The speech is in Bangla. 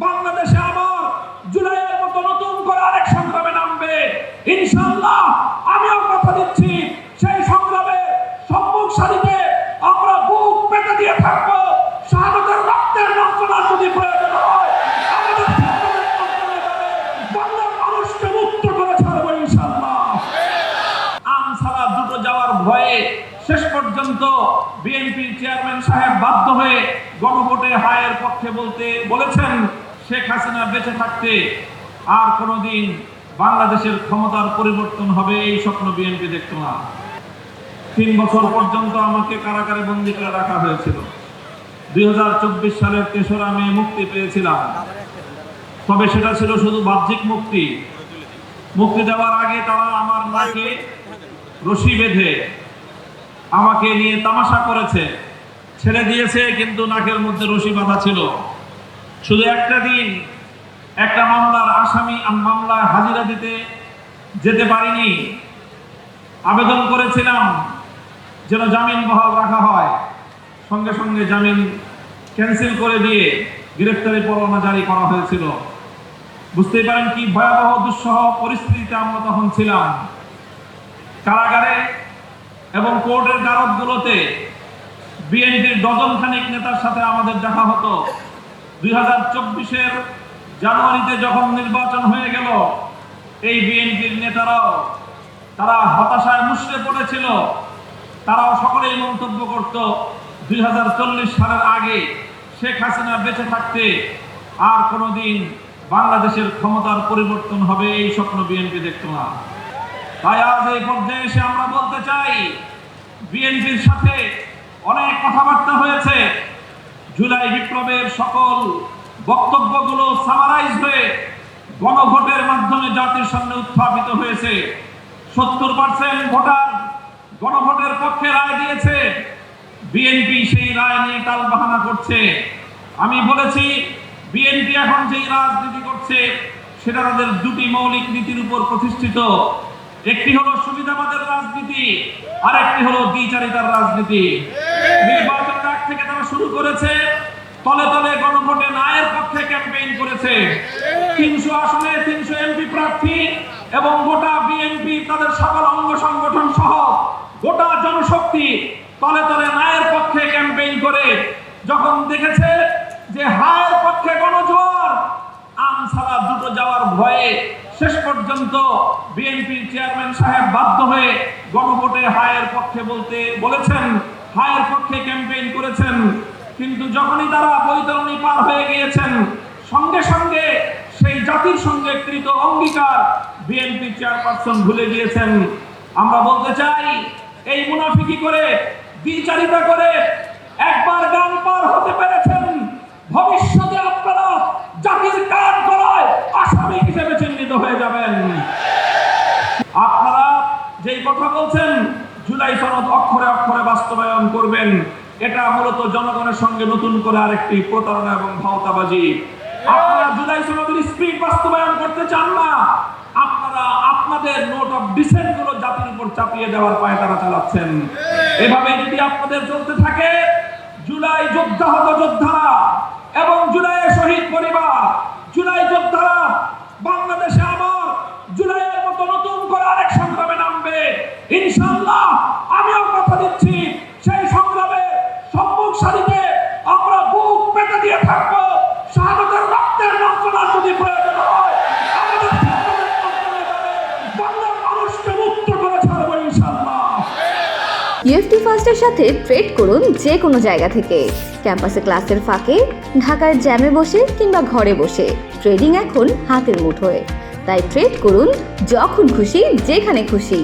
বাংলাদেশে আবার জুলাইয়ের মতো নতুন করে আরেক সংগ্রামে নামবে ইনশাআল্লাহ। আমিও কথা দিচ্ছি, সেই সংগ্রামে সম্মুখ সারিতে আমরা বুক পেতে দিয়ে থাকবো। শাহাদাতের রক্তের যন্ত্রণা যদি প্রয়োজন হয় আমাদের বাংলার মানুষকে মুক্ত করে ছাড়বো ইনশাআল্লাহ। আমসালা দুটো যাওয়ার ভয়ে শেষ পর্যন্ত বিএনপির চেয়ারম্যান সাহেব বাধ্য হয়ে গণভোটে হায়ের পক্ষে বলেছেন শেখ হাসিনা বেঁচে থাকতে আর কোনোদিন বাংলাদেশের ক্ষমতার পরিবর্তন হবে এই স্বপ্ন বিএনপি দেখত না। 3 বছর পর্যন্ত আমাকে কারাগারে বন্দী করে রাখা হয়েছিল। 2024 সালের 3রা মে মুক্তি পেয়েছিলাম, তবে সেটা ছিল শুধু বাহ্যিক মুক্তি। মুক্তি দেওয়ার আগে তারা আমার নাকে রশি বেঁধে আমাকে নিয়ে তামাশা করেছে, ছেড়ে দিয়েছে কিন্তু নাকের মধ্যে রশি বাঁধা ছিল। শুধু একটা দিন একটা মামলার আসামি মামলায় হাজিরা দিতে যেতে পারিনি। আবেদন করেছিলাম যেন জামিন বহাল রাখা হয়, সঙ্গে সঙ্গে জামিন ক্যান্সেল করে দিয়ে গ্রেফতারি পরোয়ানা জারি করা হয়েছিল। বুঝতেই পারেন কি ভয়াবহ দুঃসহ পরিস্থিতিতে আমরা তখন ছিলাম। কারাগারে এবং কোর্টের দারতগুলোতে বিএনপির ডজনখানিক নেতার সাথে আমাদের দেখা হতো। 2024-এর জানুয়ারিতে যখন নির্বাচন হয়ে গেল, এই বিএনপির নেতারাও তারা হতাশায় মুষড়ে পড়েছিল। তারাও সকলেই মন্তব্য করত 2040 সালের আগে শেখ হাসিনা বেঁচে থাকতে আর কোনোদিন বাংলাদেশের ক্ষমতার পরিবর্তন হবে এই স্বপ্ন বিএনপি দেখত না। তাই আজ এই পর্যায়ে এসে আমরা বলতে চাই, বিএনপির সাথে অনেক কথাবার্তা হয়েছে। জুলাই বিপ্লবের সকল বক্তব্যগুলো সামারাইজ হয়ে গণভোটের মাধ্যমে জাতির সামনে উত্থাপিত হয়েছে। 70% ভোটার গণভোটের পক্ষে রায় দিয়েছে। বিএনপি সেই রায় নিয়ে টালবাহানা করছে। আমি বলেছি বিএনপি এখন যেই রাজনীতি করছে সেটা তাদের দুটি মৌলিক নীতির উপর প্রতিষ্ঠিত। একটি হলো সুবিধাবাদের রাজনীতি, আর একটি হলো দ্বিচারিতার রাজনীতি। নির্বাচনের আগ থেকে তারা শুরু করেছে তলে তলে গণভোটে নায়ের পক্ষে ক্যাম্পেইন করেছে। 300 আসনে 300 এমপি প্রার্থী এবং গোটা বিএনপি তাদের সকল অঙ্গ সংগঠন সহ গোটা জনশক্তি তলে তলে নায়ের পক্ষে ক্যাম্পেইন করে যখন দেখেছে যে হায়ের পক্ষে গণজোয়ার, আমসালা দুটো যাওয়ার ভয়ে শেষ পর্যন্ত বিএনপির চেয়ারম্যান সাহেব বাধ্য হয়ে গণভোটে হায়ের পক্ষে বলেছেন হায়ের পক্ষে ক্যাম্পেইন করেছেন। কিন্তু যখনই তারা বৈতরণী পার হয়ে গিয়েছেন, সঙ্গে সঙ্গে সেই জাতির সঙ্গে কৃত অঙ্গীকার বিএনপি চেয়ারপারসন ভুলে গিয়েছেন। আমরা বলতে চাই, এই মুনাফিকি করে দ্বিচারিতা করে একবার গান পার হতে পেরেছেন, ভবিষ্যতে আপনারা জাতির কাজ করায় আসামি হিসেবে চিহ্নিত হয়ে যাবেন। আপনারা যেই কথা বলছেন জুলাই সনদ অক্ষরে অক্ষরে বাস্তবায়ন করবেন, এটা মূলত জনগণের সঙ্গে নতুন করে আরেকটি প্রতারণা এবং ভাওতাবাজি। আপনারা জুলাই সনদের স্পিরিট বাস্তবায়ন করতে চান না, আপনারা আপনাদের নোট অফ ডিসেন্ট গুলো জাতির উপর চাপিয়ে দেওয়ার পায়তারা চালাচ্ছেন। এভাবে যদি আপনাদের চলতে থাকে, জুলাই যোদ্ধাহত যোদ্ধারা এবং জুলাইয়ের শহীদ পরিবার, জুলাই যোদ্ধারা বাংলাদেশে আবার জুলাইয়ের মতো নতুন করে আরেক সংগ্রামে নামবে ইনশাআল্লাহ। আমিও কথা দিচ্ছি, সেই সংগ্রামে সম্মুখ সারিতে আমরা বুক পেতে দিয়ে থাকবো। শাহাদাতের রক্তের যন্ত্রণা যদি প্রয়োজন হয় আমাদের বাংলার মানুষকে মুক্ত করে ছাড়বো ইনশাআল্লাহ। ইউএফটি ফার্স্টের সাথে ট্রেড করুন যে কোনো জায়গা থেকে। ক্যাম্পাসে ক্লাসের ফাঁকে, ঢাকার জ্যামে বসে কিংবা ঘরে বসে, ট্রেডিং এখন হাতের মুঠোয়। তাই ট্রেড করুন যখন খুশি, যেখানে খুশি।